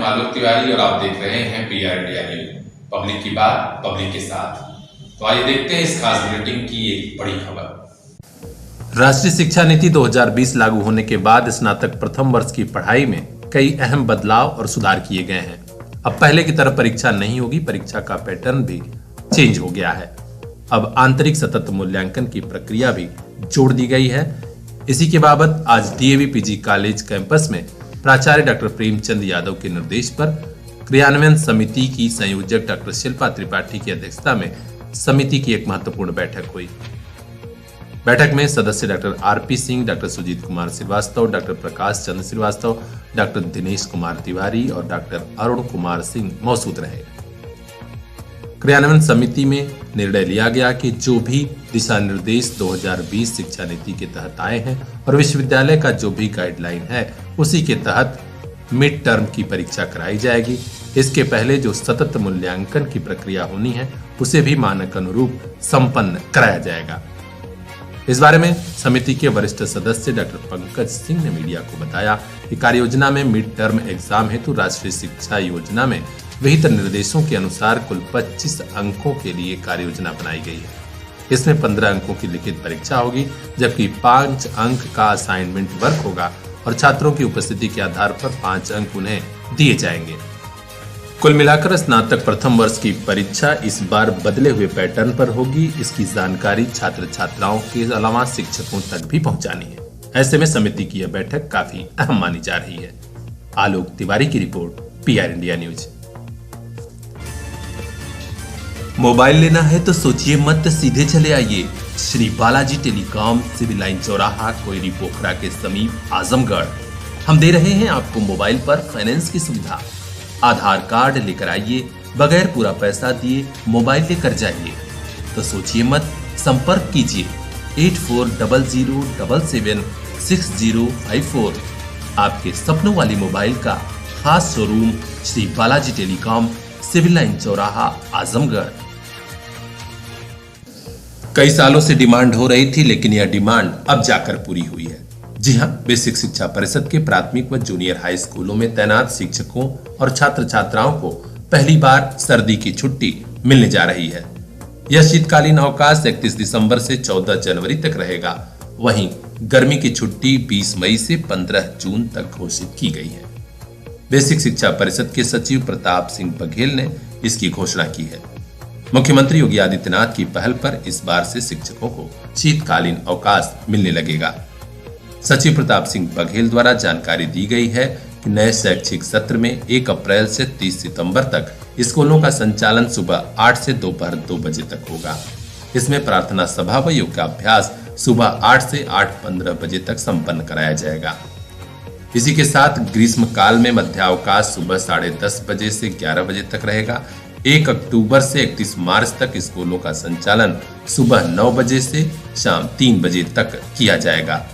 आलोक तिवारी और आप देख रहे हैं PR इंडिया न्यूज, पब्लिक की बात पब्लिक के साथ। तो आइए देखते हैं इस खास बुलेटिन की एक बड़ी खबर। राष्ट्रीय शिक्षा नीति 2020 लागू होने के बाद स्नातक प्रथम वर्ष की पढ़ाई में कई अहम बदलाव और सुधार किए गए हैं। अब पहले की तरह परीक्षा नहीं होगी, परीक्षा का पैटर्न भी चेंज हो गया है। अब आंतरिक सतत मूल्यांकन की प्रक्रिया भी जोड़ दी गई है। इसी के बाबत आज DAV PG कॉलेज कैंपस में प्राचार्य डॉक्टर प्रेमचंद यादव के निर्देश पर क्रियान्वयन समिति की संयोजक डॉक्टर शिल्पा त्रिपाठी की अध्यक्षता में समिति की एक महत्वपूर्ण बैठक हुई। बैठक में सदस्य doctor RP Singh, doctor Sujit Kumar Srivastava, doctor Prakash Chandra Srivastava, doctor Dinesh Kumar Tiwari और डॉक्टर अरुण कुमार सिंह मौजूद रहे। क्रियान्वयन समिति में निर्णय लिया गया कि जो भी दिशा निर्देश 2020 शिक्षा नीति के तहत आए हैं और विश्वविद्यालय का जो भी गाइडलाइन है उसी के तहत मिड टर्म की परीक्षा कराई जाएगी। इसके पहले जो सतत मूल्यांकन की प्रक्रिया होनी है उसे भी मानक अनुरूप संपन्न कराया जाएगा। इस बारे में समिति के वरिष्ठ सदस्य डॉक्टर पंकज सिंह ने मीडिया को बताया कि कार्य योजना में मिड टर्म एग्जाम हेतु राष्ट्रीय शिक्षा योजना में विहित निर्देशों के अनुसार कुल 25 अंकों के लिए कार्य योजना बनाई गई है। इसमें 15 अंकों की लिखित परीक्षा होगी, जबकि 5 अंक का असाइनमेंट वर्क होगा और छात्रों की उपस्थिति के आधार पर 5 अंक उन्हें दिए जाएंगे। कुल मिलाकर स्नातक प्रथम वर्ष की परीक्षा इस बार बदले हुए पैटर्न पर होगी। इसकी जानकारी छात्र छात्राओं के अलावा शिक्षकों तक भी पहुंचानी है। ऐसे में समिति की यह बैठक काफी अहम मानी जा रही है। आलोक तिवारी की रिपोर्ट, PR इंडिया न्यूज। मोबाइल लेना है तो सोचिए मत, सीधे चले आइए Shri Balaji telecom, civil line चौराहा, कोयरी पोखरा के समीप, आजमगढ़। हम दे रहे हैं आपको मोबाइल पर फाइनेंस की सुविधा। आधार कार्ड लेकर आइए, बगैर पूरा पैसा दिए मोबाइल लेकर जाइए। तो सोचिए मत, संपर्क कीजिए 8400776054। आपके सपनों वाली मोबाइल का खास showroom Shri Balaji telecom, civil line चौराहा, आजमगढ़। कई सालों से डिमांड हो रही थी, लेकिन यह डिमांड अब जाकर पूरी हुई है। जी हां, बेसिक शिक्षा परिषद के प्राथमिक व जूनियर हाई स्कूलों में तैनात शिक्षकों और छात्र छात्राओं को पहली बार सर्दी की छुट्टी मिलने जा रही है। यह शीतकालीन अवकाश 31 दिसंबर से 14 जनवरी तक रहेगा। वहीं गर्मी की छुट्टी 20 मई से 15 जून तक घोषित की गई है। बेसिक शिक्षा परिषद के सचिव प्रताप सिंह बघेल ने इसकी घोषणा की है। मुख्यमंत्री योगी आदित्यनाथ की पहल पर इस बार से शिक्षकों को शीतकालीन अवकाश मिलने लगेगा। सचिव प्रताप सिंह बघेल द्वारा जानकारी दी गई है कि नए शैक्षिक सत्र में 1 अप्रैल से 30 सितंबर तक स्कूलों का संचालन सुबह 8 से दोपहर 2 बजे तक होगा। इसमें प्रार्थना सभा व योगाभ्यास सुबह 8 से 8:15 बजे तक संपन्न कराया जाएगा। इसी के साथ ग्रीष्म काल में मध्यावकाश सुबह 10:30 बजे से 11 बजे तक रहेगा। 1 अक्टूबर से 31 मार्च तक स्कूलों का संचालन सुबह 9 बजे से शाम 3 बजे तक किया जाएगा।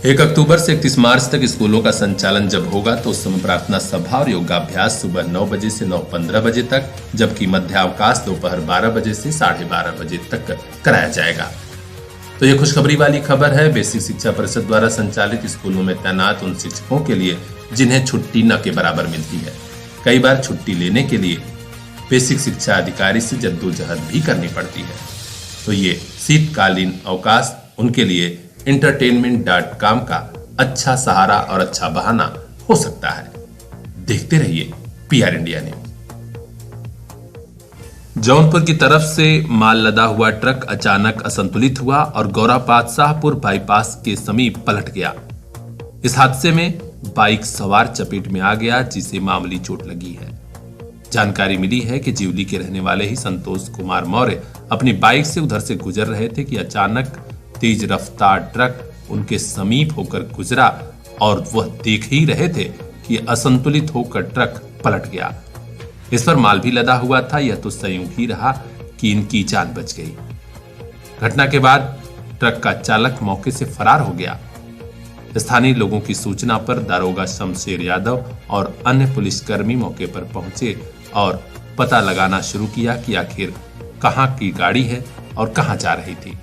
1 अक्टूबर से 31 मार्च तक स्कूलों का संचालन जब होगा तो उस समय प्रार्थना सभा और योगाभ्यास सुबह 9 बजे से 9:15 बजे तक, जबकि मध्यावकाश दोपहर 12 बजे से 12:30 बजे तक कराया जाएगा। तो ये खुशखबरी वाली खबर है बेसिक शिक्षा परिषद द्वारा संचालित स्कूलों में तैनात उन शिक्षकों के लिए जिन्हें छुट्टी न के बराबर मिलती है। कई बार छुट्टी लेने के लिए बेसिक शिक्षा अधिकारी से जद्दोजहद भी करनी पड़ती है। तो ये शीतकालीन अवकाश उनके लिए entertainment.com का अच्छा सहारा और अच्छा बहाना हो सकता है। देखते रहिए PR इंडिया न्यूज। जौनपुर की तरफ से माल लदा हुआ ट्रक अचानक असंतुलित हुआ और गौरापात शाहपुर बाईपास के समीप पलट गया। इस हादसे में बाइक सवार चपेट में आ गया, जिसे मामूली चोट लगी है। जानकारी मिली है कि जिवली के रहने वाले ही संतोष कुमार मौर्य अपनी बाइक से उधर से गुजर रहे थे कि अचानक तेज रफ्तार ट्रक उनके समीप होकर गुजरा और वह देख ही रहे थे कि असंतुलित होकर ट्रक पलट गया। इस पर माल भी लदा हुआ था। यह तो संयोग ही रहा कि इनकी जान बच गई। घटना के बाद ट्रक का चालक मौके से फरार हो गया। स्थानीय लोगों की सूचना पर दारोगा शमशेर यादव और अन्य पुलिसकर्मी मौके पर पहुंचे और पता लगाना शुरू किया कि आखिर कहां की गाड़ी है और कहां जा रही थी।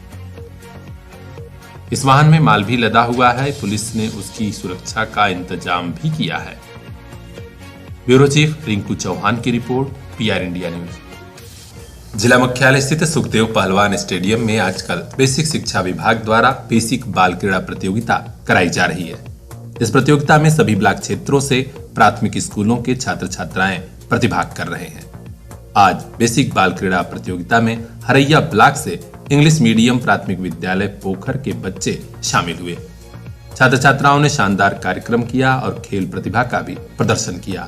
इस वाहन में माल भी लदा हुआ है। पुलिस ने उसकी सुरक्षा का इंतजाम भी किया है। ब्यूरो चीफ रिंकू चौहान की रिपोर्ट, PR इंडिया न्यूज। जिला मुख्यालय स्थित सुखदेव पहलवान स्टेडियम में आजकल बेसिक शिक्षा विभाग द्वारा बेसिक बाल क्रीड़ा प्रतियोगिता कराई जा रही है। इस प्रतियोगिता में सभी ब्लॉक क्षेत्रों से प्राथमिक स्कूलों के छात्र छात्राएं प्रतिभाग कर रहे हैं। आज बेसिक बाल क्रीड़ा प्रतियोगिता में हरैया ब्लॉक से इंग्लिश मीडियम प्राथमिक विद्यालय पोखर के बच्चे शामिल हुए। छात्र छात्राओं ने शानदार कार्यक्रम किया और खेल प्रतिभा का भी प्रदर्शन किया।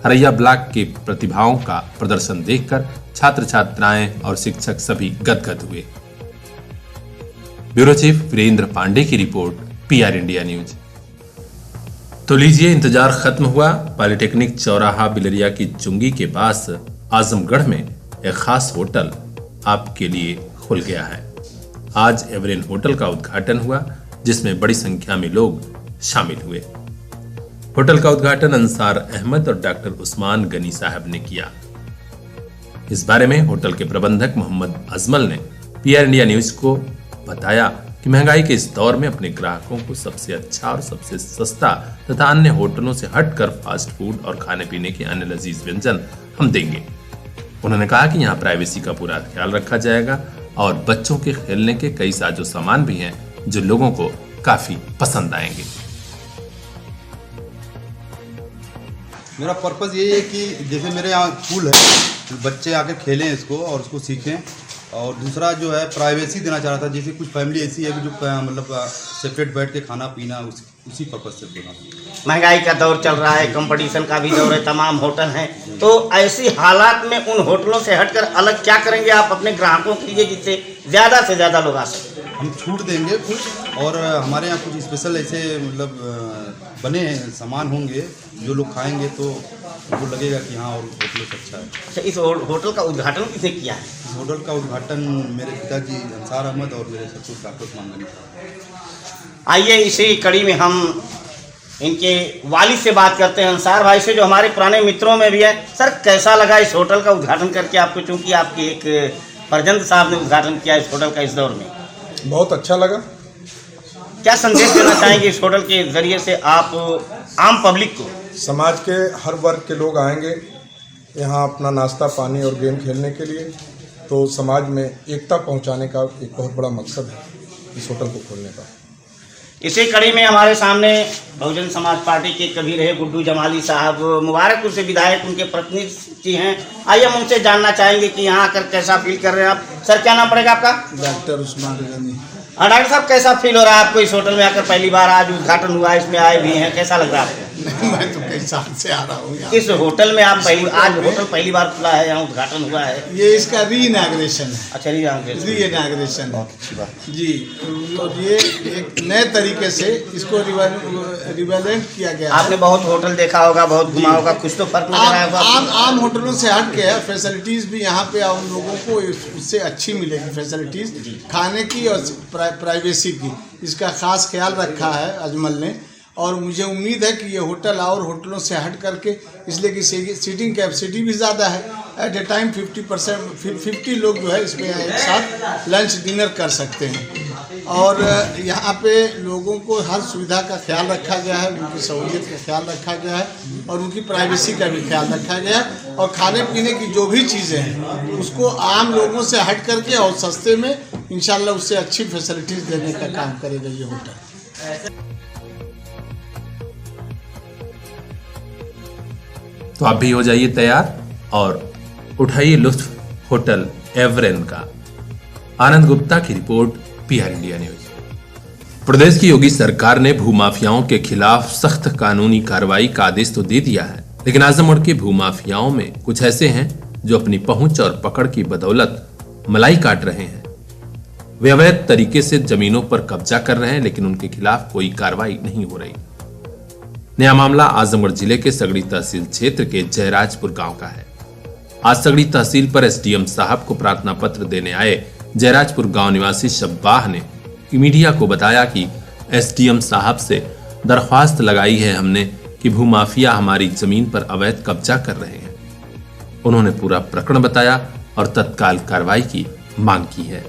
हरैया ब्लॉक के प्रतिभाओं का प्रदर्शन देखकर छात्र छात्राएं और शिक्षक सभी गदगद हुए। ब्यूरो चीफ वीरेंद्र पांडे की रिपोर्ट, PR इंडिया न्यूज। तो लीजिए, इंतजार खत्म हुआ। पॉलिटेक्निक चौराहा बिलरिया की चुंगी के पास आजमगढ़ में एक खास होटल आपके लिए खुल गया है। आज एवरेन होटल का उद्घाटन हुआ, जिसमें बड़ी संख्या में लोग शामिल हुए। होटल का उद्घाटन अंसार अहमद और डॉक्टर उस्मान गनी साहब ने किया। इस बारे में होटल के प्रबंधक मोहम्मद अजमल ने PR इंडिया न्यूज को बताया कि महंगाई के इस दौर में अपने ग्राहकों को सबसे अच्छा और सबसे सस्ता तथा अन्य होटलों से हटकर फास्ट फूड और खाने पीने के अन्य लजीज व्यंजन हम देंगे। उन्होंने कहा कि यहाँ प्राइवेसी का पूरा ख्याल रखा जाएगा और बच्चों के खेलने के कई साजो सामान भी हैं जो लोगों को काफी पसंद आएंगे। मेरा पर्पज़ यही है कि जैसे मेरे यहाँ पूल है, बच्चे आकर खेलें इसको और उसको सीखें। और दूसरा जो है प्राइवेसी देना चाह रहा था, जैसे कुछ फैमिली ऐसी है कि जो मतलब सेपरेट बैठ के खाना पीना उसी पर्पज़ से बोला। महंगाई का दौर चल रहा है, कंपटीशन का भी दौर है, तमाम होटल हैं, तो ऐसी हालात में उन होटलों से हटकर अलग क्या करेंगे आप अपने ग्राहकों के लिए जिससे ज़्यादा से ज़्यादा लोग आ सकें? हम छूट देंगे कुछ, और हमारे यहाँ कुछ स्पेशल ऐसे मतलब बने सामान होंगे जो लोग खाएंगे तो वो लगेगा कि हाँ और होटल से अच्छा है। अच्छा, इस होटल का उद्घाटन किसने किया है? इस होटल का उद्घाटन मेरे पिताजी अंसार अहमद और मेरे ससुर डॉक्टर उस्मान गनी। आइए इसी कड़ी में हम इनके वालिद से बात करते हैं, अंसार भाई से, जो हमारे पुराने मित्रों में भी है। सर, कैसा लगा इस होटल का उद्घाटन करके आपको, चूँकि आपके एक फर्जंद साहब ने उद्घाटन किया इस होटल का इस दौर में? बहुत अच्छा लगा। क्या संदेश देना चाहेंगे इस होटल के जरिए से आप आम पब्लिक को? समाज के हर वर्ग के लोग आएंगे यहाँ अपना नाश्ता पानी और गेम खेलने के लिए, तो समाज में एकता पहुँचाने का एक बहुत बड़ा मकसद है इस होटल को खोलने का। इसी कड़ी में हमारे सामने बहुजन समाज पार्टी के कभी रहे गुड्डू जमाली साहब, मुबारकपुर से विधायक, उनके प्रतिनिधि हैं। आइए हम उनसे जानना चाहेंगे कि यहाँ आकर कैसा फील कर रहे हैं आप। सर, क्या नाम पड़ेगा आपका? डॉक्टर उस्मान गनी। डॉक्टर साहब, कैसा फील हो रहा है आपको इस होटल में आकर? पहली बार आज उद्घाटन हुआ, इसमें आए भी हैं, कैसा लग रहा है आपको? मैं तो कई साल से आ रहा हूँ इस होटल में। आप आज होटल पहली बार खुला है, यहाँ उद्घाटन हुआ है। ये इसका री-इनॉग्रेशन है। अच्छा, री-इनॉग्रेशन बहुत अच्छी बात जी। तो ये एक नए तरीके से इसको रिवेलेंट किया गया। आपने बहुत होटल देखा होगा, बहुत घुमा होगा, कुछ तो फर्क नजर आया होगा। आम होटलों से हट के फैसिलिटीज़ भी यहाँ पे उन लोगों को उससे अच्छी मिलेगी, फैसिलिटीज़ खाने की और प्राइवेसी की। इसका खास ख्याल रखा है अजमल ने, और मुझे उम्मीद है कि ये होटल और होटलों से हट करके, इसलिए कि सीटिंग कैपेसिटी भी ज़्यादा है। एट ए टाइम 50 लोग जो है इसमें एक साथ लंच डिनर कर सकते हैं। और यहाँ पे लोगों को हर सुविधा का ख्याल रखा गया है, उनकी सहूलियत का ख्याल रखा गया है और उनकी प्राइवेसी का भी ख्याल रखा गया है। और खाने पीने की जो भी चीज़ें हैं उसको आम लोगों से हट करके और सस्ते में इंशाल्लाह उससे अच्छी फैसिलिटीज़ देने का काम करेगा ये होटल। तो आप भी हो जाइए तैयार और उठाइए लुत्फ होटल एवरेन का। आनंद गुप्ता की रिपोर्ट, PR इंडिया न्यूज। प्रदेश की योगी सरकार ने भूमाफियाओं के खिलाफ सख्त कानूनी कार्रवाई का आदेश तो दे दिया है, लेकिन आजमगढ़ के भूमाफियाओं में कुछ ऐसे हैं जो अपनी पहुंच और पकड़ की बदौलत मलाई काट रहे हैं। वे अवैध तरीके से जमीनों पर कब्जा कर रहे हैं, लेकिन उनके खिलाफ कोई कार्रवाई नहीं हो रही। नया मामला आजमगढ़ जिले के सगड़ी तहसील क्षेत्र के जयराजपुर गांव का है। आज सगड़ी तहसील पर SDM साहब को प्रार्थना पत्र देने आए जयराजपुर गांव निवासी शब्बाह ने मीडिया को बताया कि SDM साहब से दरख्वास्त लगाई है हमने कि भूमाफिया हमारी जमीन पर अवैध कब्जा कर रहे हैं। उन्होंने पूरा प्रकरण बताया और तत्काल कार्रवाई की मांग की है।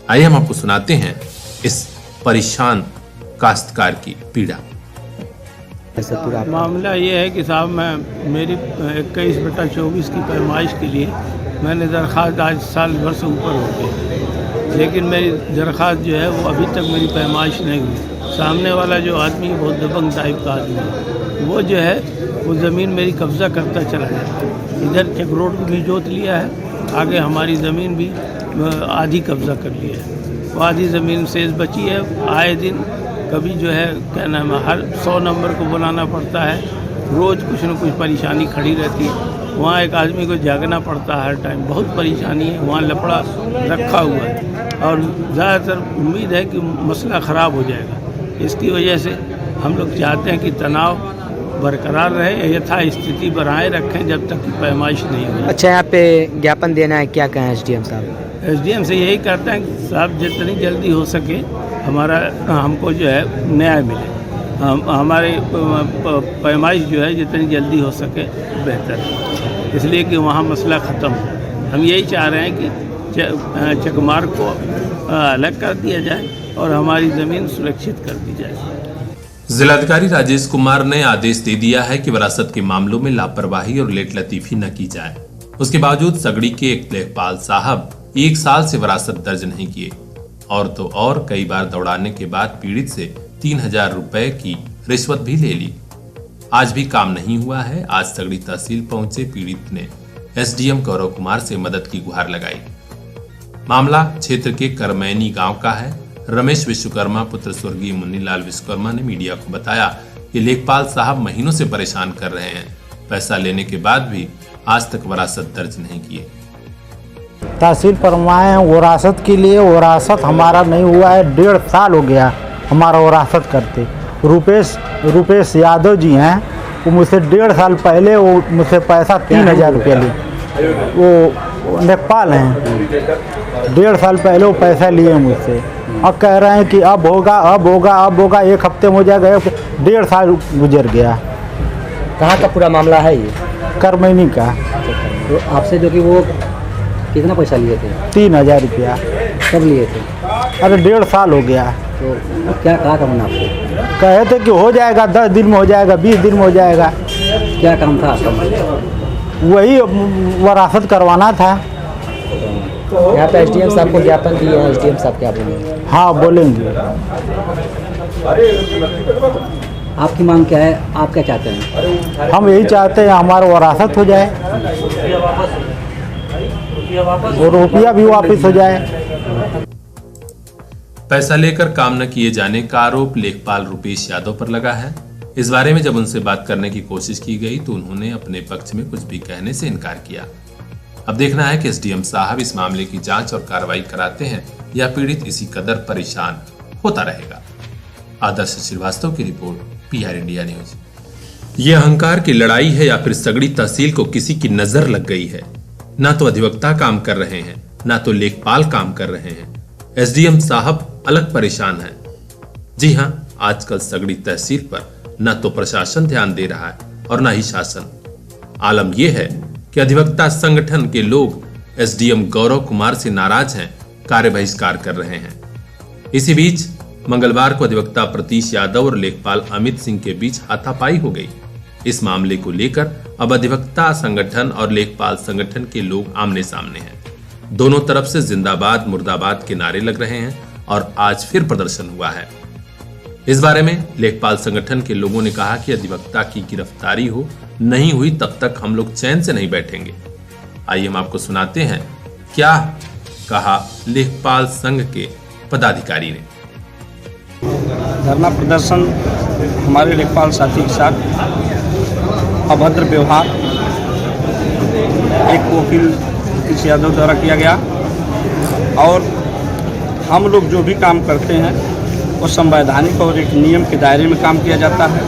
आइए हम आपको सुनाते हैं इस परेशान काश्तकार की पीड़ा। मामला ये है कि साहब मैं मेरी 21/24 की पैमाइश के लिए मैंने दरख्वास्त आज साल भर से ऊपर हो गई, लेकिन मेरी दरख्वास्त जो है वो अभी तक मेरी पैमाइश नहीं हुई। सामने वाला जो आदमी बहुत दबंग टाइप का आदमी है, वो जो है वो ज़मीन मेरी कब्ज़ा करता चला जाता है। इधर चेक रोड भी जोत लिया है, आगे हमारी ज़मीन भी आधी कब्ज़ा कर लिया है। वो आधी ज़मीन शेष बची है। आए दिन कभी जो है क्या नाम है, हर 100 नंबर को बुलाना पड़ता है, रोज़ कुछ न कुछ परेशानी खड़ी रहती है। वहाँ एक आदमी को जागना पड़ता है हर टाइम, बहुत परेशानी है। वहाँ लफड़ा रखा हुआ है और ज़्यादातर उम्मीद है कि मसला ख़राब हो जाएगा। इसकी वजह से हम लोग चाहते हैं कि तनाव बरकरार रहे, यथा स्थिति बनाए रखें जब तक कि पैमाइश नहीं हो। अच्छा, यहाँ पे ज्ञापन देना है, क्या कहें एसडीएम साहब? एसडीएम से यही कहते हैं कि साहब जितनी जल्दी हो सके हमारा हमको जो है न्याय मिले, हमारी पैमाइश जो है जितनी जल्दी हो सके बेहतर है, इसलिए कि वहाँ मसला ख़त्म हो। हम यही चाह रहे हैं कि चकमार को अलग कर दिया जाए और हमारी ज़मीन सुरक्षित कर दी जाए। जिलाधिकारी राजेश कुमार ने आदेश दे दिया है कि विरासत के मामलों में लापरवाही और लेट लतीफी न की जाए। उसके बावजूद सगड़ी के एक लेखपाल साहब 1 साल से विरासत दर्ज नहीं किए और तो और कई बार दौड़ाने के बाद पीड़ित से 3000 रुपए की रिश्वत भी ले ली। आज भी काम नहीं हुआ है। आज सगड़ी तहसील पहुंचे पीड़ित ने एसडीएम गौरव कुमार से मदद की गुहार लगाई। मामला क्षेत्र के करमैनी गांव का है। रमेश विश्वकर्मा पुत्र स्वर्गीय मुन्नीलाल विश्वकर्मा ने मीडिया को बताया कि लेखपाल साहब महीनों से परेशान कर रहे हैं। पैसा लेने के बाद भी आज तक वरासत दर्ज नहीं किए। तहसील परवाए हैं वरासत के लिए, वरासत हमारा नहीं हुआ है। 1.5 साल हो गया हमारा वरासत करते। रुपेश यादव जी हैं, वो मुझसे 1.5 साल पहले वो मुझसे पैसा 3000 रुपया लिए। वो नेपाल हैं, 1.5 साल पहले वो पैसा लिए मुझसे। अब कह रहे हैं कि अब होगा 1 हफ्ते में हो जाएगा। 1.5 साल गुजर गया। कहाँ का पूरा मामला है ये? करमैनी का। तो आपसे जो कि वो कितना पैसा लिए थे? 3000 रुपया। कब लिए थे? अरे 1.5 साल हो गया। तो क्या कहा था आपको? कहे थे कि हो जाएगा, 10 दिन में हो जाएगा, 20 दिन में हो जाएगा। क्या काम था आपका? वही वरासत करवाना था। यहाँ पे एसडीएम साहब को ज्ञापन दिए हैं, एसडीएम साहब क्या बोलेंगे? हाँ बोलेंगे। आपकी मांग क्या है? आप क्या चाहते हैं? हम यही चाहते हैं हमारा वरासत हो जाए और रुपया भी वापस हो जाए। पैसा लेकर काम न किए जाने का आरोप लेखपाल रुपेश यादव पर लगा है। इस बारे में जब उनसे बात करने की कोशिश की गई तो उन्होंने अपने पक्ष में कुछ भी कहने से इनकार किया। अब देखना है कि एसडीएम साहब इस मामले की जांच और कार्रवाई कराते हैं या पीड़ित इसी कदर परेशान होता रहेगा। आदर्श श्रीवास्तव की रिपोर्ट, PR इंडिया न्यूज। ये अहंकार की लड़ाई है या फिर सगड़ी तहसील को किसी की नजर लग गई है? ना तो अधिवक्ता काम कर रहे हैं, ना तो लेखपाल काम कर रहे हैं। एसडीएम साहब अलग परेशान हैं। जी हां, आजकल सगड़ी तहसील पर न तो प्रशासन ध्यान दे रहा है और न ही शासन। आलम यह है कि अधिवक्ता संगठन के लोग एसडीएम गौरव कुमार से नाराज हैं, कार्य बहिष्कार कर रहे हैं। इसी बीच मंगलवार को अधिवक्ता प्रतीश यादव और लेखपाल अमित सिंह के बीच हाथापाई हो गई। इस मामले को लेकर अब अधिवक्ता संगठन और लेखपाल संगठन के लोग आमने सामने हैं। दोनों तरफ से जिंदाबाद मुर्दाबाद के नारे लग रहे हैं और आज फिर प्रदर्शन हुआ है। इस बारे में लेखपाल संगठन के लोगों ने कहा कि अधिवक्ता की गिरफ्तारी नहीं हुई तब तक हम लोग चैन से नहीं बैठेंगे। आइए हम आपको सुनाते हैं क्या कहा लेखपाल संघ के पदाधिकारी ने। धरना प्रदर्शन हमारे लेखपाल साथी के साथ अभद्र व्यवहार एक वकील प्रतीश यादव द्वारा किया गया और हम लोग जो भी काम करते हैं वो संवैधानिक और एक नियम के दायरे में काम किया जाता है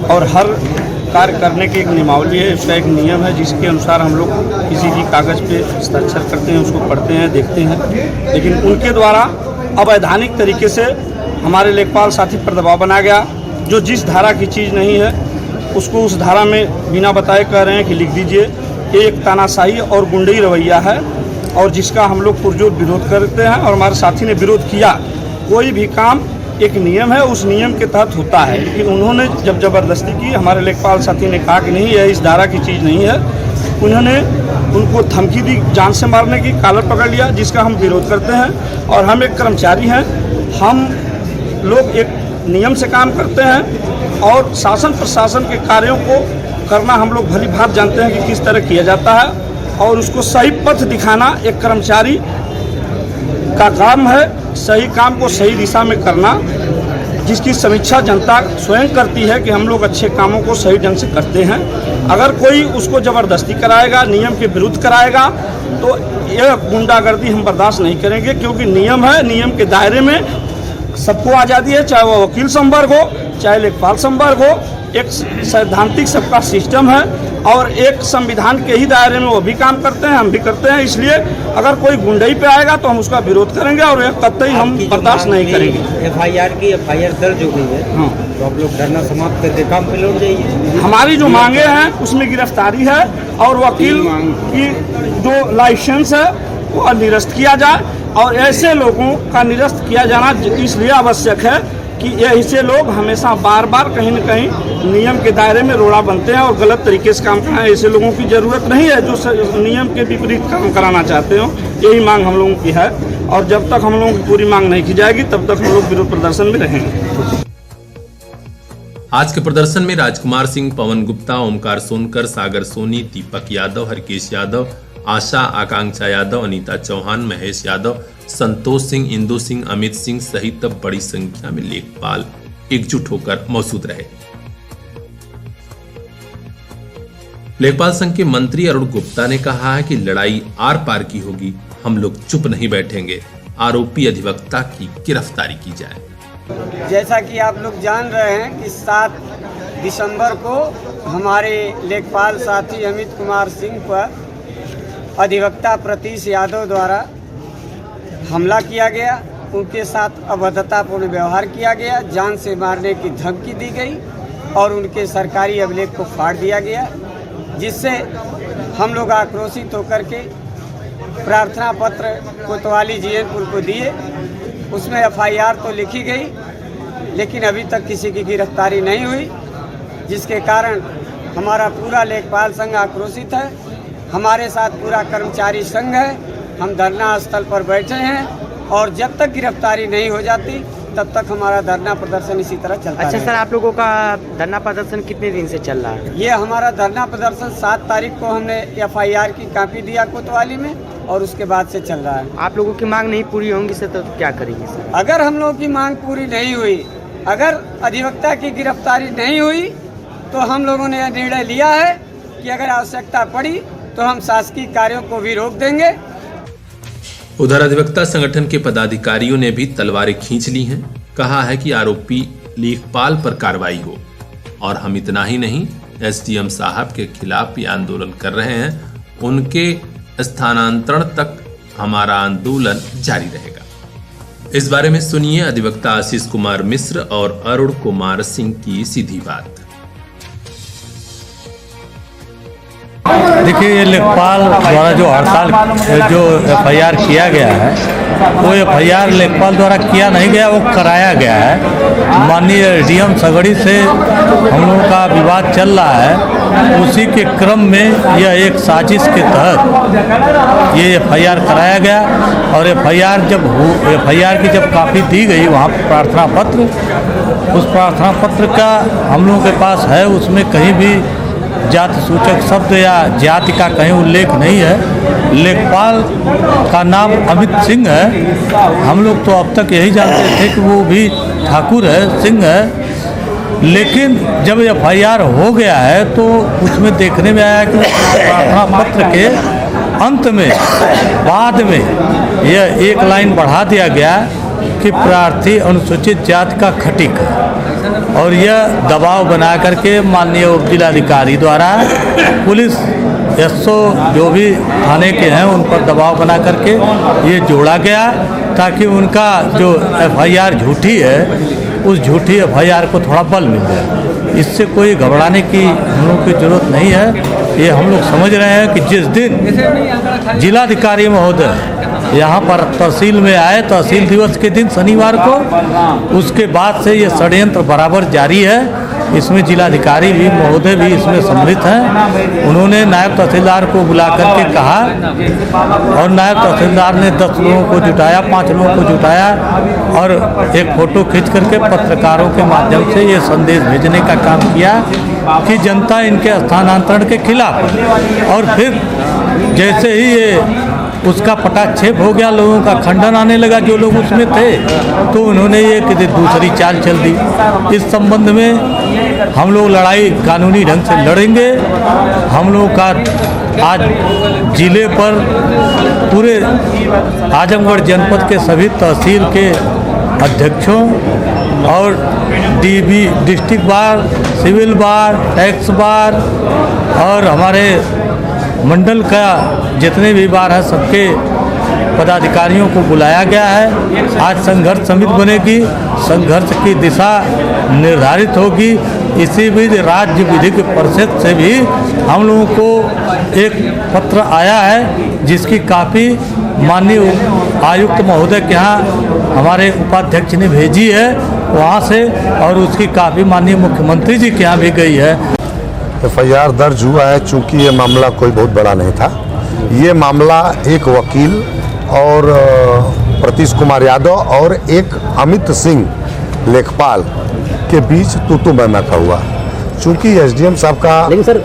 और हर कार्य करने की एक नियमावली है, उसका एक नियम है जिसके अनुसार हम लोग किसी भी कागज़ पे हस्ताक्षर करते हैं, उसको पढ़ते हैं, देखते हैं। लेकिन उनके द्वारा अवैधानिक तरीके से हमारे लेखपाल साथी पर दबाव बनाया गया। जो जिस धारा की चीज़ नहीं है उसको उस धारा में बिना बताए कह रहे हैं कि लिख दीजिए। ये एक तानाशाही और गुंडई रवैया है और जिसका हम लोग पुरजोर विरोध करते हैं और हमारे साथी ने विरोध किया। कोई भी काम एक नियम है, उस नियम के तहत होता है। लेकिन उन्होंने जब ज़बरदस्ती की, हमारे लेखपाल साथी ने कहा कि नहीं, यह इस धारा की चीज़ नहीं है। उन्होंने उनको धमकी दी, जान से मारने की, कॉलर पकड़ लिया, जिसका हम विरोध करते हैं। और हम एक कर्मचारी हैं, हम लोग एक नियम से काम करते हैं और शासन प्रशासन के कार्यों को करना हम लोग भली भांति जानते हैं कि किस तरह किया जाता है, और उसको सही पथ दिखाना एक कर्मचारी का काम है। सही काम को सही दिशा में करना, जिसकी समीक्षा जनता स्वयं करती है कि हम लोग अच्छे कामों को सही ढंग से करते हैं। अगर कोई उसको ज़बरदस्ती कराएगा, नियम के विरुद्ध कराएगा, तो यह गुंडागर्दी हम बर्दाश्त नहीं करेंगे, क्योंकि नियम है, नियम के दायरे में सबको आज़ादी है, चाहे वह वकील संवर्ग हो, चाहे लेखपाल संवर्ग हो। एक सैद्धांतिक सबका सिस्टम है और एक संविधान के ही दायरे में वो भी काम करते हैं, हम भी करते हैं। इसलिए अगर कोई गुंडई पे आएगा तो हम उसका विरोध करेंगे और एक कतई हम बर्दाश्त नहीं करेंगे। एफआईआर दर्ज हो गई है, हाँ, तो आप लोग धरना समाप्त करके काम पे लौट जाइए। हमारी जो मांगे हैं उसमें गिरफ्तारी है और वकील की जो लाइसेंस है वो निरस्त किया जाए, और ऐसे लोगों का निरस्त किया जाना इसलिए आवश्यक है कि ऐसे लोग हमेशा बार बार कहीं न कहीं नियम के दायरे में रोड़ा बनते हैं और गलत तरीके से काम कराएं। ऐसे लोगों की ज़रूरत नहीं है जो नियम के विपरीत काम कराना चाहते हो। यही मांग हम लोगों की है, और जब तक हम लोगों की पूरी मांग नहीं की जाएगी तब तक हम लोग विरोध प्रदर्शन में रहेंगे। आज के प्रदर्शन में राजकुमार सिंह, पवन गुप्ता, ओमकार सोनकर, सागर सोनी, दीपक यादव, हरकेश यादव, आशा, आकांक्षा यादव, अनीता चौहान, महेश यादव, संतोष सिंह, इंदु सिंह, अमित सिंह सहित बड़ी संख्या में लेखपाल एकजुट होकर मौजूद रहे। लेखपाल संघ के मंत्री अरुण गुप्ता ने कहा है कि लड़ाई आर पार की होगी, हम लोग चुप नहीं बैठेंगे, आरोपी अधिवक्ता की गिरफ्तारी की जाए। जैसा कि आप लोग जान रहे हैं कि 7 दिसंबर को हमारे लेखपाल साथी अमित कुमार सिंह पर अधिवक्ता प्रतीश यादव द्वारा हमला किया गया, उनके साथ अभद्रतापूर्ण व्यवहार किया गया, जान से मारने की धमकी दी गई और उनके सरकारी अभिलेख को फाड़ दिया गया, जिससे हम लोग आक्रोशित होकर के प्रार्थना पत्र कोतवाली जीएनपुर को दिए। उसमें एफआईआर तो लिखी गई, लेकिन अभी तक किसी की गिरफ्तारी नहीं हुई, जिसके कारण हमारा पूरा लेखपाल संघ आक्रोशित है। हमारे साथ पूरा कर्मचारी संघ है, हम धरना स्थल पर बैठे हैं और जब तक गिरफ्तारी नहीं हो जाती तब तक हमारा धरना प्रदर्शन इसी तरह चलता है। अच्छा सर, आप लोगों का धरना प्रदर्शन कितने दिन से चल रहा है? ये हमारा धरना प्रदर्शन 7 तारीख को हमने एफआईआर की कॉपी दिया कोतवाली में और उसके बाद से चल रहा है। आप लोगों की मांग नहीं पूरी होंगी सर, तो क्या करेंगे सर? अगर हम लोगों की मांग पूरी नहीं हुई, अगर अधिवक्ता की गिरफ्तारी नहीं हुई, तो हम लोगों ने यह निर्णय लिया है कि अगर आवश्यकता पड़ी तो हम शासकीय कार्यों को भी रोक देंगे। उधर अधिवक्ता संगठन के पदाधिकारियों ने भी तलवारें खींच ली हैं, कहा है कि आरोपी लेखपाल पर कार्रवाई हो, और हम इतना ही नहीं, एसडीएम साहब के खिलाफ भी आंदोलन कर रहे हैं, उनके स्थानांतरण तक हमारा आंदोलन जारी रहेगा। इस बारे में सुनिए अधिवक्ता आशीष कुमार मिश्र और अरुण कुमार सिंह की सीधी बात। देखिए, ये लेखपाल द्वारा जो हड़ताल जो एफआईआर किया गया है, वो एफआईआर लेखपाल द्वारा किया नहीं गया, वो कराया गया है। माननीय एसडीएम सगड़ी से हम लोगों का विवाद चल रहा है, उसी के क्रम में यह एक साजिश के तहत ये एफआईआर कराया गया। और एफआईआर की जब कॉपी दी गई वहाँ प्रार्थना पत्र, उस प्रार्थना पत्र का हम लोगों के पास है, उसमें कहीं भी जाति सूचक शब्द या जाति का कहीं उल्लेख नहीं है। लेखपाल का नाम अमित सिंह है। हम लोग तो अब तक यही जानते थे कि वो भी ठाकुर है, सिंह है, लेकिन जब एफआईआर हो गया है तो उसमें देखने में आया कि प्रार्थना पत्र के अंत में बाद में यह एक लाइन बढ़ा दिया गया कि प्रार्थी अनुसूचित जाति का खटिक है, और यह दबाव बना करके माननीय उप जिलाधिकारी द्वारा पुलिस एसओ जो भी थाने के हैं उन पर दबाव बना करके ये जोड़ा गया, ताकि उनका जो एफआईआर झूठी है, उस झूठी एफआईआर को थोड़ा बल मिल जाए। इससे कोई घबराने की हम लोग की जरूरत नहीं है। ये हम लोग समझ रहे हैं कि जिस दिन जिलाधिकारी महोदय यहाँ पर तहसील में आए। तहसील दिवस के दिन शनिवार को, उसके बाद से ये षड्यंत्र बराबर जारी है। इसमें जिलाधिकारी भी महोदय भी इसमें सम्मिलित हैं। उन्होंने नायब तहसीलदार को बुला करके कहा और नायब तहसीलदार ने 10 लोगों को जुटाया, 5 लोगों को जुटाया और एक फ़ोटो खींच करके पत्रकारों के माध्यम से ये संदेश भेजने का काम किया कि जनता इनके स्थानांतरण के खिलाफ है। और फिर जैसे ही ये उसका पटाक्षेप हो गया, लोगों का खंडन आने लगा जो लोग उसमें थे, तो उन्होंने ये कि दूसरी चाल चल दी। इस संबंध में हम लोग लड़ाई कानूनी ढंग से लड़ेंगे। हम लोग का आज जिले पर पूरे आजमगढ़ जनपद के सभी तहसील के अध्यक्षों और DB, district bar, civil bar, tax bar और हमारे मंडल का जितने भी बार है सबके पदाधिकारियों को बुलाया गया है। आज संघर्ष समिति बनेगी, संघर्ष की दिशा निर्धारित होगी। इसी बीच राज्य विधिक परिषद से भी हम लोगों को एक पत्र आया है जिसकी काफ़ी माननीय आयुक्त महोदय के यहाँ हमारे उपाध्यक्ष ने भेजी है वहाँ से, और उसकी काफ़ी माननीय मुख्यमंत्री जी के यहाँ भी गई है। FIR दर्ज हुआ है। चूँकि ये मामला कोई बहुत बड़ा नहीं था, ये मामला एक वकील और प्रतीश कुमार यादव और एक अमित सिंह लेखपाल के बीच तू मैना का हुआ। चूँकि SDM साहब का, लेकिन सर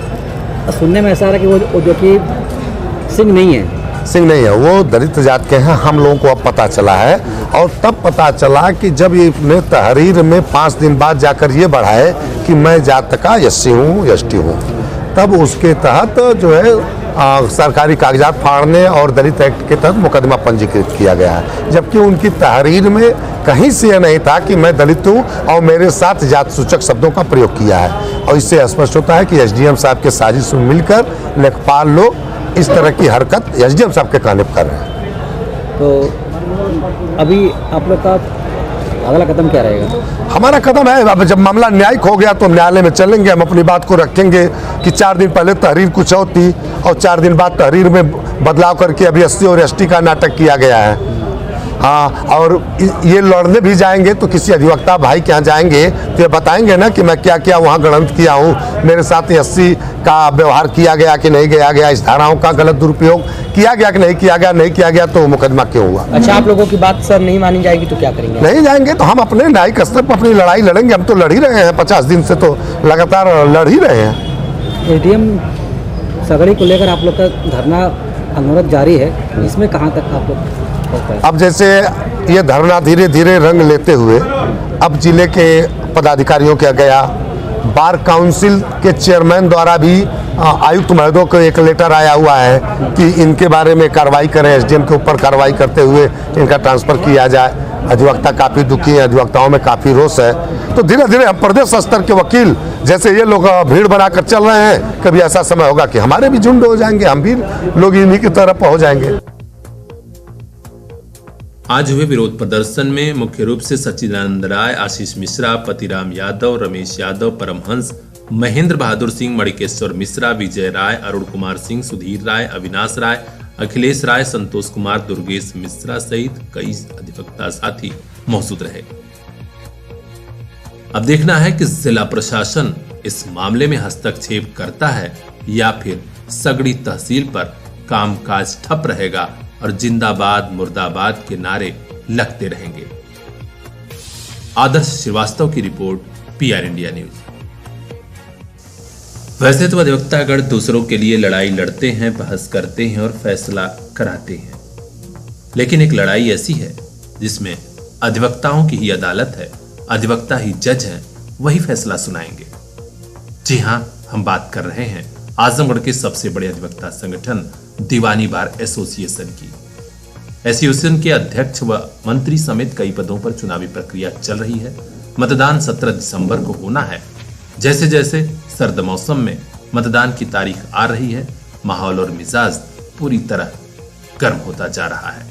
सुनने में ऐसा आ रहा है कि वो जो कि सिंह नहीं है, वो दलित जात के हैं। हम लोगों को अब पता चला है और तब पता चला कि जब ये ने तहरीर में 5 दिन बाद जाकर ये बढ़ाए कि मैं जात का SC हूँ, ST हूँ, तब उसके तहत जो है सरकारी कागजात फाड़ने और दलित एक्ट के तहत मुकदमा पंजीकृत किया गया है। जबकि उनकी तहरीर में कहीं से यह नहीं था कि मैं दलित हूँ और मेरे साथ जात सूचक शब्दों का प्रयोग किया है। और इससे स्पष्ट होता है कि SDM साहब के साजिश में मिलकर लेखपाल लोग इस तरह की हरकत SDM साहब के कहने पर कर रहे हैं। तो अभी आप लोग का अगला कदम क्या रहेगा? हमारा कदम है, अब जब मामला न्यायिक हो गया तो न्यायालय में चलेंगे। हम अपनी बात को रखेंगे कि 4 दिन पहले तहरीर कुछ और थी और 4 दिन बाद तहरीर में बदलाव करके अभी SC और ST का नाटक किया गया है। हाँ, और ये लड़ने भी जाएंगे तो किसी अधिवक्ता भाई के यहाँ जाएंगे तो ये बताएंगे ना कि मैं क्या क्या वहाँ गणित किया हूँ, मेरे साथ SC का व्यवहार किया गया कि नहीं किया गया, इस धाराओं का गलत दुरुपयोग किया गया कि नहीं किया गया, नहीं किया गया तो मुकदमा क्यों हुआ। अच्छा, आप लोगों की बात सर नहीं मानी जाएगी तो क्या करेंगे? नहीं जाएंगे तो हम अपने न्यायिक स्तर पर अपनी लड़ाई लड़ेंगे। हम तो लड़ ही रहे हैं, 50 दिन से तो लगातार लड़ ही रहे हैं। SDM सगड़ी को लेकर आप लोग का धरना अनवरत जारी है, इसमें कहाँ तक आप लोग? अब जैसे ये धरना धीरे धीरे रंग लेते हुए अब जिले के पदाधिकारियों के गया, बार काउंसिल के चेयरमैन द्वारा भी आयुक्त महोदय को एक लेटर आया हुआ है कि इनके बारे में कार्रवाई करें, SDM के ऊपर कार्रवाई करते हुए इनका ट्रांसफ़र किया जाए। अधिवक्ता काफ़ी दुखी हैं, अधिवक्ताओं में काफ़ी रोष है। तो धीरे धीरे हम प्रदेश स्तर के वकील जैसे ये लोग भीड़ बनाकर चल रहे हैं, कभी ऐसा समय होगा कि हमारे भी झुंड हो जाएंगे, हम भी लोग इन्हीं की तरफ हो जाएंगे। आज हुए विरोध प्रदर्शन में मुख्य रूप से सच्चिदानंद राय, आशीष मिश्रा, पतिराम यादव, रमेश यादव, परमहंस, महेंद्र बहादुर सिंह, मणिकेश्वर मिश्रा, विजय राय, अरुण कुमार सिंह, सुधीर राय, अविनाश राय, अखिलेश राय, संतोष कुमार, दुर्गेश मिश्रा सहित कई अधिवक्ता साथी मौजूद रहे। अब देखना है कि जिला प्रशासन इस मामले में हस्तक्षेप करता है या फिर सगड़ी तहसील पर कामकाज ठप रहेगा और जिंदाबाद मुर्दाबाद के नारे लगते रहेंगे। आदर्श श्रीवास्तव की रिपोर्ट, PR इंडिया न्यूज। वैसे तो अधिवक्तागण दूसरों के लिए लड़ाई लड़ते हैं, बहस करते हैं और फैसला कराते हैं, लेकिन एक लड़ाई ऐसी है जिसमें अधिवक्ताओं की ही अदालत है, अधिवक्ता ही जज हैं, वही फैसला सुनाएंगे। जी हां, हम बात कर रहे हैं आजमगढ़ के सबसे बड़े अधिवक्ता संगठन दीवानी बार एसोसिएशन की। एसोसिएशन के अध्यक्ष व मंत्री समेत कई पदों पर चुनावी प्रक्रिया चल रही है। मतदान 17 दिसंबर को होना है। जैसे जैसे सर्द मौसम में मतदान की तारीख आ रही है, माहौल और मिजाज पूरी तरह गर्म होता जा रहा है।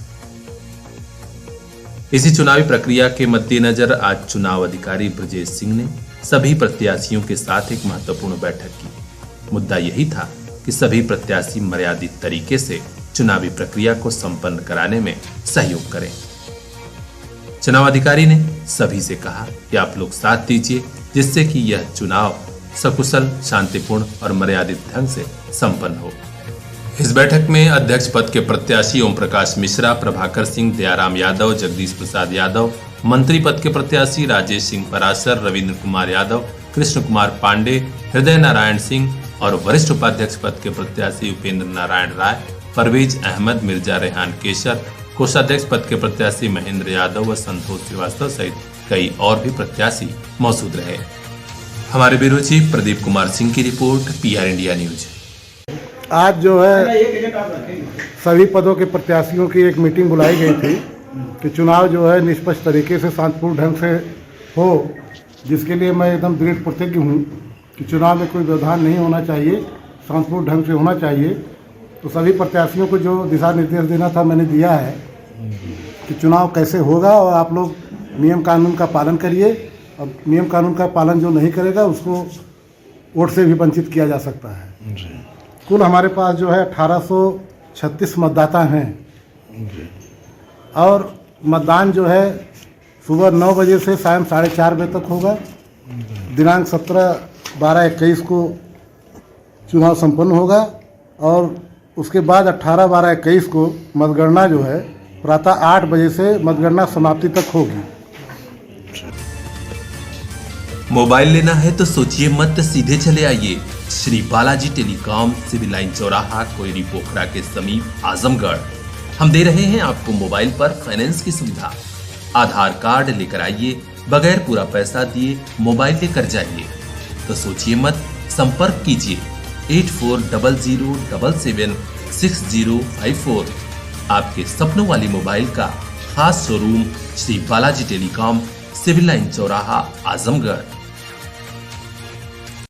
इसी चुनावी प्रक्रिया के मद्देनजर आज चुनाव अधिकारी ब्रजेश सिंह ने सभी प्रत्याशियों के साथ एक महत्वपूर्ण बैठक की। मुद्दा यही था कि सभी प्रत्याशी मर्यादित तरीके से चुनावी प्रक्रिया को संपन्न कराने में सहयोग करें। चुनाव अधिकारी ने सभी से कहा कि आप लोग साथ दीजिए, जिससे कि यह चुनाव सकुशल, शांतिपूर्ण और मर्यादित ढंग से संपन्न हो। इस बैठक में अध्यक्ष पद के प्रत्याशी ओम प्रकाश मिश्रा, प्रभाकर सिंह, दयाराम यादव, जगदीश प्रसाद यादव, मंत्री पद के प्रत्याशी राजेश सिंह पराशर, रविंद्र कुमार यादव, कृष्ण कुमार पांडे, हृदय नारायण सिंह और वरिष्ठ उपाध्यक्ष पद के प्रत्याशी उपेंद्र नारायण राय, परवेज अहमद, मिर्जा रेहान केसर, कोषाध्यक्ष पद के प्रत्याशी महेंद्र यादव व संतोष श्रीवास्तव सहित कई और भी प्रत्याशी मौजूद रहे। हमारे ब्यूरो चीफ प्रदीप कुमार सिंह की रिपोर्ट, PR इंडिया न्यूज। आज जो है सभी पदों के प्रत्याशियों की एक मीटिंग बुलाई गई थी कि चुनाव जो है निष्पक्ष तरीके से, शांतिपूर्ण ढंग से हो, जिसके लिए मैं एकदम दृढ़ प्रतिज्ञ हूँ कि चुनाव में कोई व्यवधान नहीं होना चाहिए, शांतिपूर्ण ढंग से होना चाहिए। तो सभी प्रत्याशियों को जो दिशा निर्देश देना था मैंने दिया है कि चुनाव कैसे होगा और आप लोग नियम कानून का पालन करिए। अब नियम कानून का पालन जो नहीं करेगा उसको वोट से भी वंचित किया जा सकता है। कुल हमारे पास जो है 1836 मतदाता हैं और मतदान जो है सुबह 9 बजे से शाम 4:30 बजे तक होगा। दिनांक 17/12/21 को चुनाव संपन्न होगा और उसके बाद 18/12/21 को मतगणना जो है प्रातः 8 बजे से मतगणना समाप्ति तक होगी। मोबाइल लेना है तो सोचिए मत, सीधे चले आइए Shri Balaji telecom, civil line चौराहा, कोयरी पोखरा के समीप, आजमगढ़। हम दे रहे हैं आपको मोबाइल पर फाइनेंस की सुविधा। आधार कार्ड लेकर आइए, बगैर पूरा पैसा दिए मोबाइल लेकर जाइए। तो सोचिए मत, संपर्क कीजिए 8400776054। आपके सपनों वाली मोबाइल का खास showroom Shri Balaji telecom, civil line चौराहा, आजमगढ़।